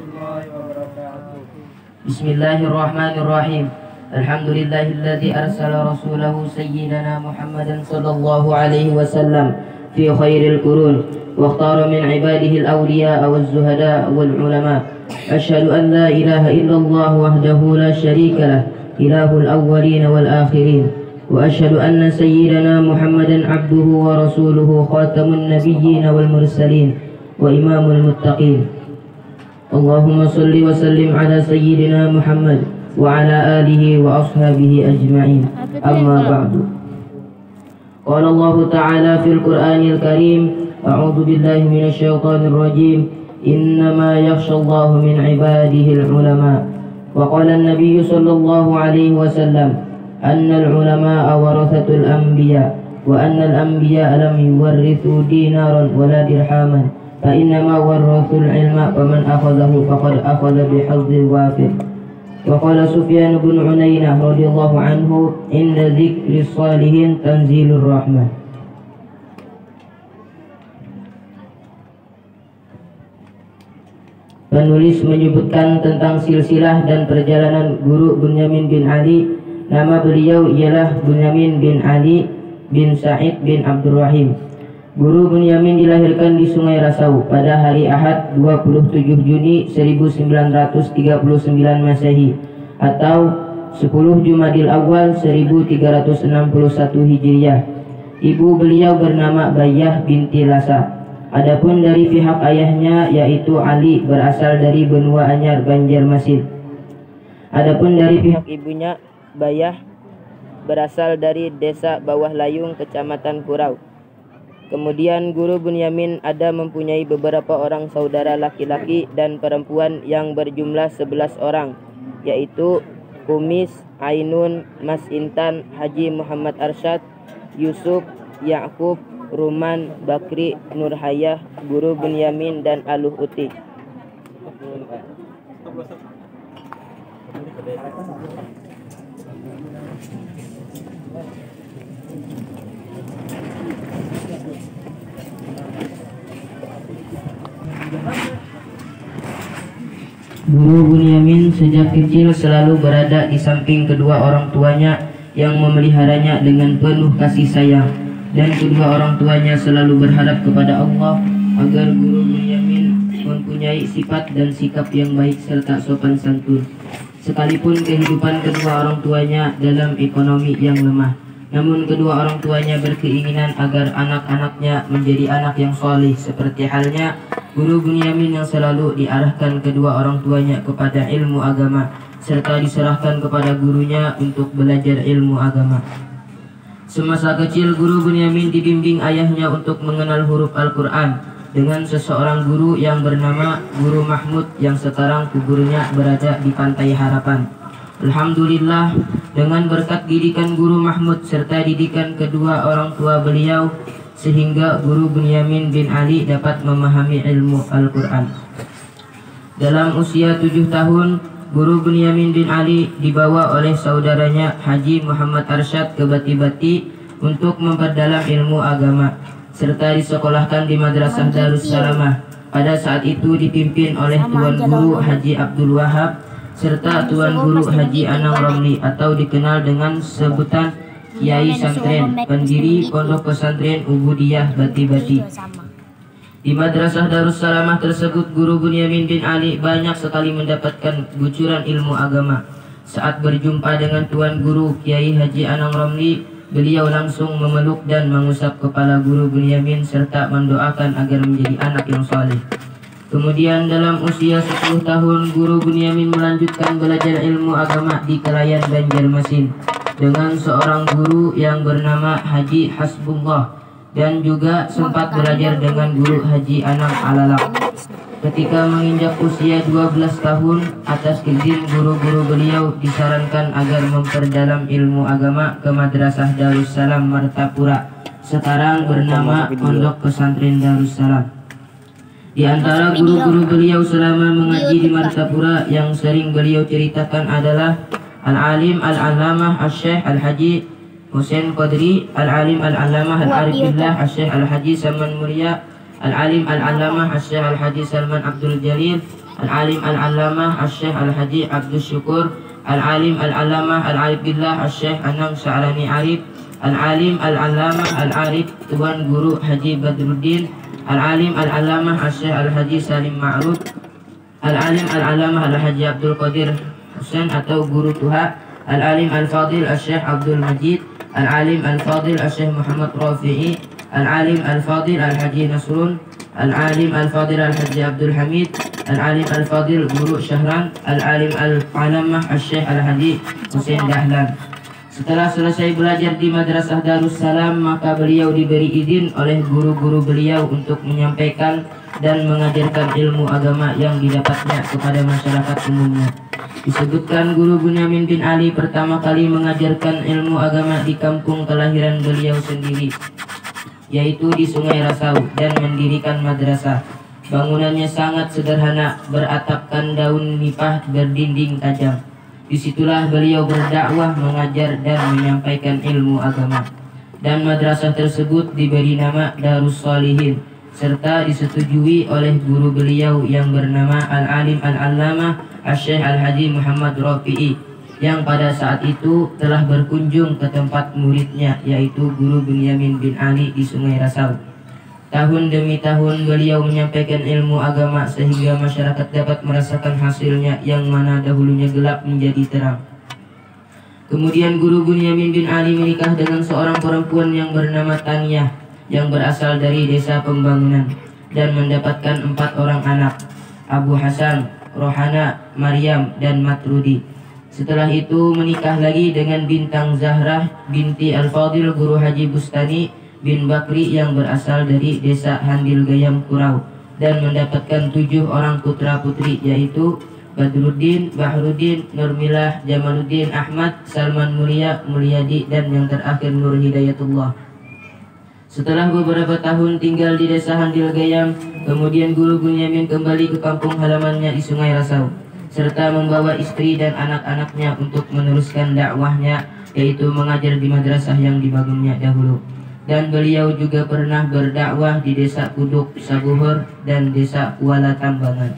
warahmatullahi wabarakatuh. Bismillahirrahmanirrahim. Alhamdulillahilladzi arsala rasulahu sayyidana Muhammadan sallallahu alaihi wasallam fi khairil qurun wa ikhtara min ibadihi al-awliya waz-zuhada wal-ulama. Asyhadu an la ilaha illallah wahdahu la syarika lah, ilahul awwalin wal akhirin. Wa asyhadu anna sayyidana Muhammadan abduhu wa rasuluhu khatamun nabiyyin wal mursalin wa imamul muttaqin. Allahumma salli wa sallim ala sayyidina Muhammad wa ala alihi wa ashabihi ajma'in. Amma ba'du. Qala Allah Ta'ala fil Qur'anil Karim, a'udzu billahi minasy syaithanir rajim. Innama yakhshallaha min ibadihi al-ulama. Wa qala an-nabiy sallallahu alaihi wasallam anna al-ulama warathatul anbiya wa anna al-anbiya lam yuwarrithu dinaran wala dirhaman. فإنما ورثوا العلم فمن أخذه فقد أخذ بحظ وافر. وقال سفيان بن عيينة رضي الله عنه عند ذكر الصالحين تنزيل الرحمة. Penulis menyebutkan tentang silsilah dan perjalanan guru Bunyamin bin Ali. Nama beliau ialah Bunyamin bin Ali bin Sa'id bin Abdurrahim. Guru Bunyamin dilahirkan di Sungai Rasau pada hari Ahad 27 Juni 1939 Masehi atau 10 Jumadil Awal 1361 Hijriah. Ibu beliau bernama Bayyah binti Lasa. Adapun dari pihak ayahnya yaitu Ali berasal dari Benua Anyar, Banjarmasin. Adapun dari pihak ibunya Bayyah berasal dari Desa Bawah Layung, Kecamatan Kurau. Kemudian guru Bunyamin ada mempunyai beberapa orang saudara laki-laki dan perempuan yang berjumlah 11 orang, yaitu Kumis, Ainun, Mas Intan, Haji Muhammad Arsyad, Yusuf, Yakub, Ruman, Bakri, Nurhayah, guru Bunyamin dan Aluh Uti. Guru Bunyamin sejak kecil selalu berada di samping kedua orang tuanya yang memeliharanya dengan penuh kasih sayang, dan kedua orang tuanya selalu berharap kepada Allah agar guru Bunyamin mempunyai sifat dan sikap yang baik serta sopan santun. Sekalipun kehidupan kedua orang tuanya dalam ekonomi yang lemah, namun kedua orang tuanya berkeinginan agar anak-anaknya menjadi anak yang soleh, seperti halnya guru Bunyamin yang selalu diarahkan kedua orang tuanya kepada ilmu agama serta diserahkan kepada gurunya untuk belajar ilmu agama. Semasa kecil guru Bunyamin dibimbing ayahnya untuk mengenal huruf Al-Quran dengan seseorang guru yang bernama Guru Mahmud yang sekarang kuburnya berada di Pantai Harapan. Alhamdulillah, dengan berkat didikan Guru Mahmud serta didikan kedua orang tua beliau, sehingga guru Bunyamin bin Ali dapat memahami ilmu Al-Quran. Dalam usia 7 tahun, guru Bunyamin bin Ali dibawa oleh saudaranya Haji Muhammad Arsyad ke Bati-Bati untuk memperdalam ilmu agama, serta disekolahkan di Madrasah Darussalamah. Pada saat itu dipimpin oleh Tuan Guru Haji Abdul Wahab serta Tuan Guru Haji Anang Romli atau dikenal dengan sebutan Kiai Santren, pendiri Pondok Pesantren Ubudiyah Bati-Bati. Di Madrasah Darussalamah tersebut, guru Bunyamin bin Ali banyak sekali mendapatkan gucuran ilmu agama. Saat berjumpa dengan Tuan Guru Kiai Haji Anang Romli, beliau langsung memeluk dan mengusap kepala guru Bunyamin serta mendoakan agar menjadi anak yang saleh. Kemudian dalam usia 10 tahun, guru Bunyamin melanjutkan belajar ilmu agama di Kelayan, Banjarmasin dengan seorang guru yang bernama Haji Hasbullah, dan juga sempat belajar dengan guru Haji Anang Alalak. Ketika menginjak usia 12 tahun, atas izin guru-guru beliau disarankan agar memperdalam ilmu agama ke Madrasah Darussalam Martapura, sekarang bernama Pondok Pesantren Darussalam. Di antara guru-guru beliau selama mengaji di Martapura yang sering beliau ceritakan adalah Al-Alim Al-Allamah Al-Syekh Al-Haji Husain Qadri, Al-Alim Al-Allamah Al-Arif Billah Al-Syekh Al-Haji Saman Mulia, Al-Alim Al-Allamah Asy-Syaikh Al-Haji Salman Abdul Jalil, Al-Alim Al-Allamah Asy-Syaikh Al-Haji Abdul Syukur, Al-Alim Al-Allamah Al-Arif Billah Asy-Syaikh Anam Sya'rani Arif, Al-Alim Al-Allamah Al-Arif Tuan Guru Haji Badruddin, Al-Alim Al-Allamah Asy-Syaikh Al-Haji Salim Ma'ruf, Al-Alim Al-Allamah Al-Haji Abdul Qadir Husain atau Guru Tuha, Al-Alim Al-Fadil Asy-Syaikh Abdul Majid, Al-Alim Al-Fadil Asy-Syaikh Muhammad Rafi'i, Al-Alim Al-Fadil Al-Haji Nasrun, Al-Alim Al-Fadil Al-Haji Abdul Hamid, Al-Alim Al-Fadil Guru Syahran, Al-Alim Al-Alamah Asy-Syaikh Al-Haji Husain Dahlan. Setelah selesai belajar di Madrasah Darussalam, maka beliau diberi izin oleh guru-guru beliau untuk menyampaikan dan mengajarkan ilmu agama yang didapatnya kepada masyarakat umumnya. Disebutkan Guru Bunyamin bin Ali pertama kali mengajarkan ilmu agama di kampung kelahiran beliau sendiri, yaitu di Sungai Rasau, dan mendirikan madrasah. Bangunannya sangat sederhana, beratapkan daun nipah berdinding tajam. Disitulah beliau berdakwah, mengajar dan menyampaikan ilmu agama. Dan madrasah tersebut diberi nama Darus Shalihin, serta disetujui oleh guru beliau yang bernama Al-Alim Al-Allamah Asy-Syaikh Al-Haji Muhammad Rafi'i, yang pada saat itu telah berkunjung ke tempat muridnya, yaitu Guru Bunyamin bin Ali di Sungai Rasau. Tahun demi tahun beliau menyampaikan ilmu agama sehingga masyarakat dapat merasakan hasilnya, yang mana dahulunya gelap menjadi terang. Kemudian Guru Bunyamin bin Ali menikah dengan seorang perempuan yang bernama Taniyah, yang berasal dari desa Pembangunan, dan mendapatkan 4 orang anak, Abu Hasan, Rohana, Maryam, dan Matrudi. Setelah itu menikah lagi dengan Bintang Zahrah binti Al-Fadil Guru Haji Bustani bin Bakri yang berasal dari desa Handil Gayam Kurau, dan mendapatkan 7 orang putra putri, yaitu Badruddin, Bahruddin, Nurmilah, Jamaluddin, Ahmad, Salman Mulia, Mulyadi, dan yang terakhir Nur Hidayatullah. Setelah beberapa tahun tinggal di desa Handil Gayam, kemudian Guru Bunyamin kembali ke kampung halamannya di Sungai Rasau, serta membawa istri dan anak-anaknya untuk meneruskan dakwahnya, yaitu mengajar di madrasah yang dibangunnya dahulu. Dan beliau juga pernah berdakwah di desa Kuduk, Sabuhur, dan desa Kuala Tambangan.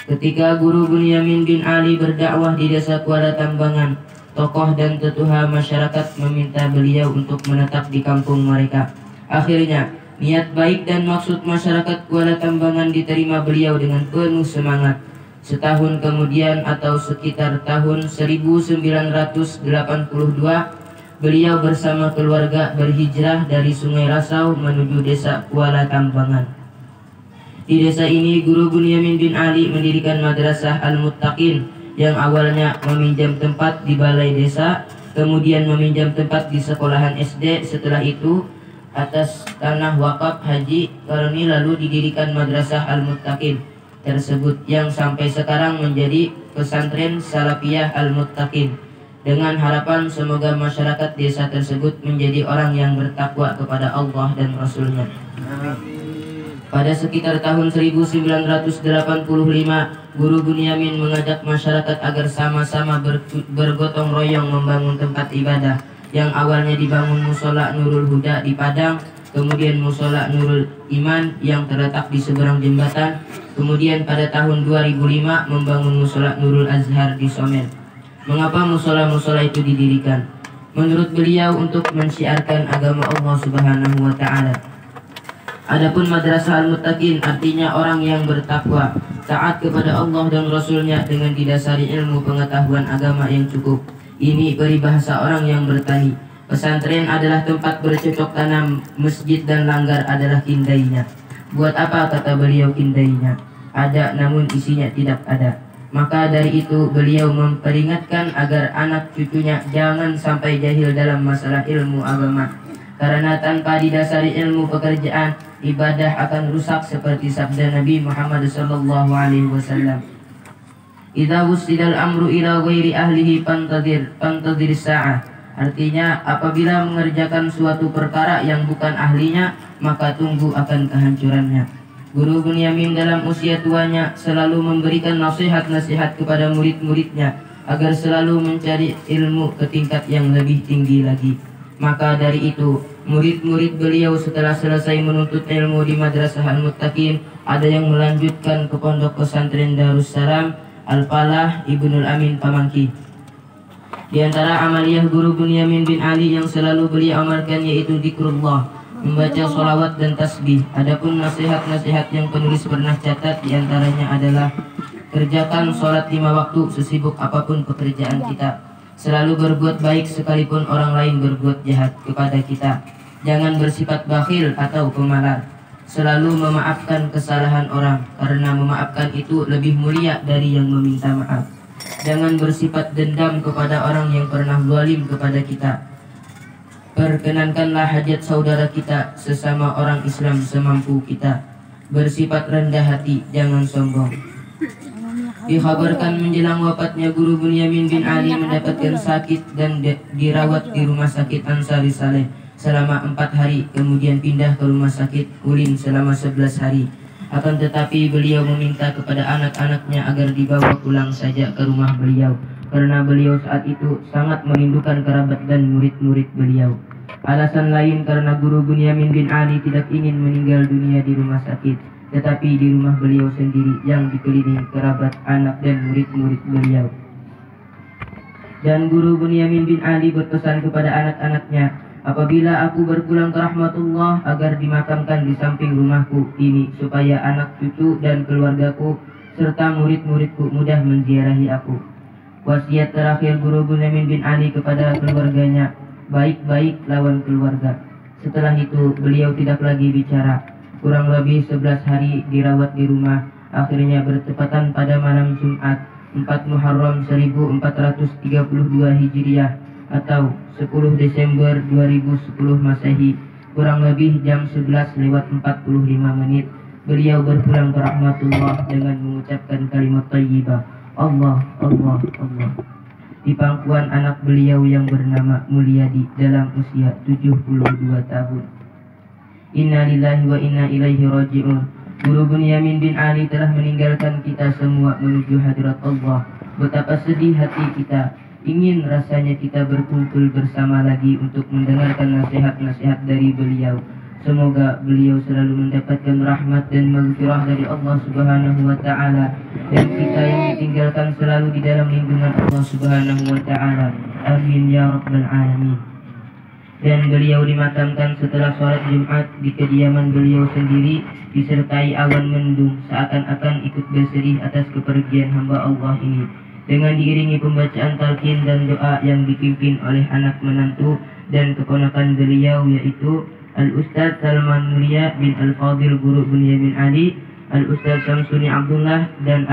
Ketika Guru Bunyamin bin Ali berdakwah di desa Kuala Tambangan, tokoh dan tetuha masyarakat meminta beliau untuk menetap di kampung mereka. Akhirnya, niat baik dan maksud masyarakat Kuala Tambangan diterima beliau dengan penuh semangat. Setahun kemudian atau sekitar tahun 1982, beliau bersama keluarga berhijrah dari Sungai Rasau menuju desa Kuala Tambangan. Di desa ini Guru Bunyamin bin Ali mendirikan Madrasah Al-Muttaqin, yang awalnya meminjam tempat di balai desa, kemudian meminjam tempat di sekolahan SD. Setelah itu atas tanah wakaf Haji Karni lalu didirikan Madrasah Al-Muttaqin tersebut, yang sampai sekarang menjadi pesantren Salafiyah Al-Muttaqin, dengan harapan semoga masyarakat desa tersebut menjadi orang yang bertakwa kepada Allah dan Rasulnya. Pada sekitar tahun 1985, Guru Bunyamin mengajak masyarakat agar sama-sama bergotong royong membangun tempat ibadah, yang awalnya dibangun Musola Nurul Huda di Padang, kemudian Musola Nurul Iman yang terletak di seberang jembatan, kemudian pada tahun 2005 membangun Musola Nurul Azhar di Somel. Mengapa musola-musola itu didirikan? Menurut beliau untuk mensyiarkan agama Allah Subhanahu wa Ta'ala. Adapun Madrasah Al-Muttaqin artinya orang yang bertakwa, taat kepada Allah dan Rasulnya dengan didasari ilmu pengetahuan agama yang cukup. Ini peribahasa orang yang bertani. Pesantren adalah tempat bercocok tanam, masjid dan langgar adalah kindainya. Buat apa, kata beliau, kindainya? Ada namun isinya tidak ada. Maka dari itu beliau memperingatkan agar anak cucunya jangan sampai jahil dalam masalah ilmu agama. Karena tanpa didasari ilmu pekerjaan, ibadah akan rusak seperti sabda Nabi Muhammad SAW. Idza wusidal amru ila ghairi ahlihi pantadir sa'ah. Artinya, apabila mengerjakan suatu perkara yang bukan ahlinya, maka tunggu akan kehancurannya. Guru Bunyamin dalam usia tuanya selalu memberikan nasihat-nasihat kepada murid-muridnya agar selalu mencari ilmu ke tingkat yang lebih tinggi lagi. Maka dari itu, Murid-murid beliau setelah selesai menuntut ilmu di Madrasah Al-Muttaqin, ada yang melanjutkan ke pondok pesantren Darussalam Al-Falah Ibnul Amin Pamangki. Di antara amaliyah guru Bunyamin bin Ali yang selalu beliau amalkan yaitu zikrullah, membaca sholawat dan tasbih. Adapun nasihat-nasihat yang penulis pernah catat di antaranya adalah kerjakan sholat 5 waktu sesibuk apapun pekerjaan kita. Selalu berbuat baik sekalipun orang lain berbuat jahat kepada kita. Jangan bersifat bakhil atau pemalas. Selalu memaafkan kesalahan orang, karena memaafkan itu lebih mulia dari yang meminta maaf. Jangan bersifat dendam kepada orang yang pernah zalim kepada kita. Perkenankanlah hajat saudara kita sesama orang Islam semampu kita. Bersifat rendah hati, jangan sombong. Dikhabarkan menjelang wafatnya guru Bunyamin bin Ali mendapatkan sakit dan dirawat di rumah sakit Ansari Saleh selama 4 hari, kemudian pindah ke rumah sakit Ulin selama 11 hari. Akan tetapi beliau meminta kepada anak-anaknya agar dibawa pulang saja ke rumah beliau, karena beliau saat itu sangat merindukan kerabat dan murid-murid beliau. Alasan lain karena guru Bunyamin bin Ali tidak ingin meninggal dunia di rumah sakit, tetapi di rumah beliau sendiri yang dikelilingi kerabat, anak dan murid-murid beliau. Dan guru Bunyamin bin Ali berpesan kepada anak-anaknya, apabila aku berpulang ke rahmatullah agar dimakamkan di samping rumahku ini, supaya anak cucu dan keluargaku serta murid-muridku mudah menziarahi aku. Wasiat terakhir guru Bunyamin bin Ali kepada keluarganya, baik-baik lawan keluarga. Setelah itu beliau tidak lagi bicara. Kurang lebih 11 hari dirawat di rumah. Akhirnya bertepatan pada malam Jumat 4 Muharram 1432 Hijriah atau 10 Desember 2010 Masehi, kurang lebih jam 11:45, beliau berpulang ke rahmatullah dengan mengucapkan kalimat thayyibah, Allah, Allah, Allah, di pangkuan anak beliau yang bernama Mulyadi dalam usia 72 tahun. Inna lillahi wa inna ilaihi raji'un. Guru Bunyamin bin Ali telah meninggalkan kita semua menuju hadirat Allah. Betapa sedih hati kita. Ingin rasanya kita berkumpul bersama lagi untuk mendengarkan nasihat-nasihat dari beliau. Semoga beliau selalu mendapatkan rahmat dan maghfirah dari Allah Subhanahu wa Ta'ala, dan kita yang ditinggalkan selalu di dalam lindungan Allah Subhanahu wa Ta'ala. Amin ya rabbal alamin. Dan beliau dimakamkan setelah sholat Jumat di kediaman beliau sendiri, disertai awan mendung, seakan-akan ikut bersedih atas kepergian hamba Allah ini, dengan diiringi pembacaan talqin dan doa yang dipimpin oleh anak menantu dan keponakan beliau, yaitu Al-Ustaz Salman Mulia bin Al-Fadil guru Bunyamin Ali, Al-Ustaz Syamsuni Abdullah, dan